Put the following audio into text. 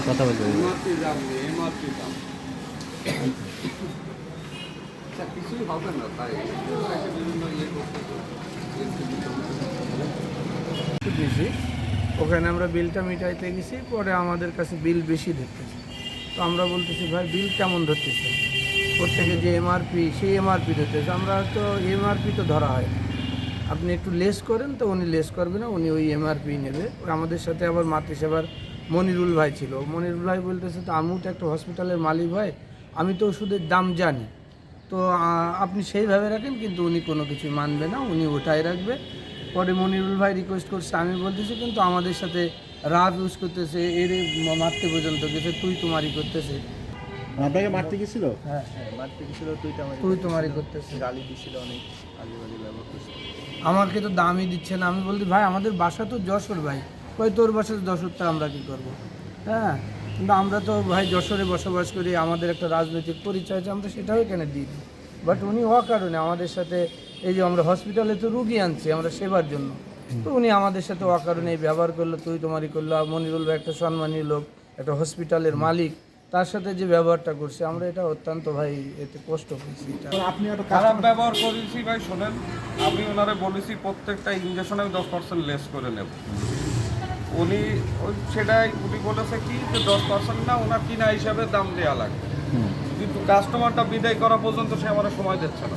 কথা বলতে কিছুই হবে না তাই বিভিন্ন ইয়ে করতেছি। ওখানে আমরা বিলটা মিটাইতে গেছি, পরে আমাদের কাছে বিল বেশি ধরতেছে। তো আমরা বলতেছি ভাই বিল কেমন ধরতেছে, প্রত্যেকে যে এমআরপি সেই এমআরপি ধরতেছে, আমরা তো এমআরপি তো ধরা হয়, আপনি একটু লেস করেন, তো উনি লেস করবে না, উনি ওই এমআরপি নেবে। আমাদের সাথে আবার মাতৃসেবার মনিরুল ভাই ছিল, মনিরুল ভাই বলতেছে তো আমিও তো একটা হসপিটালের মালিক ভাই, আমি তো ওষুধের দাম জানি, তো আপনি সেইভাবে রাখেন, কিন্তু উনি কোনো কিছু মানবে না, উনি ওটাই রাখবে। পরে মনিরুল ভাই রিকোয়েস্ট করছে, আমি বলতেছি কিন্তু আমাদের সাথে রাফ ইউজ করতেছে, এর মারতে পর্যন্ত গেছে, তুই তোমারই করতেছে। আপনাকে মারতে গেছিল? হ্যাঁ মারতে গেছিল, তুই তোমারই করতেছে, গালি দিছিল, অনেক আজেবাজে ব্যবহার করছিল। আমাকে তো দামই দিচ্ছে না। আমি বলছি ভাই আমাদের বাসা তো যশোর, ভাই কই তোর বাসা যশোরটা আমরা কী করবো? হ্যাঁ, কিন্তু আমরা তো ভাই যশোরে বসবাস করি, আমাদের একটা রাজনৈতিক পরিচয় আছে, আমরা সেটাও এখানে দিই। বাট উনি অকারণে আমাদের সাথে, এই যে আমরা হসপিটালে তো রুগী আনছি আমরা সেবার জন্য, তো উনি আমাদের সাথে অকারণে এই ব্যবহার করলো, তুই তোমারই করলো। আর মনিরুল ভাই একটা সম্মানীয় লোক, একটা হসপিটালের মালিক, তার সাথে যে ব্যবহারটা করছে আমরা এটা অত্যন্ত ভাই এতে কষ্ট পেয়েছি। আপনি একটা খারাপ ব্যবহার করেছি ভাই। শোনেন, আমি ওনারে বলেছি প্রত্যেকটা ইঞ্জেকশনে 10% লেস করে নেব। উনি সেটাই উনি বলেছে কি যে 10% না, ওনার কিনা হিসাবে দাম দেওয়া লাগবে, কিন্তু কাস্টমারটা বিদায় করা পর্যন্ত সে আমার সময় দিচ্ছে না।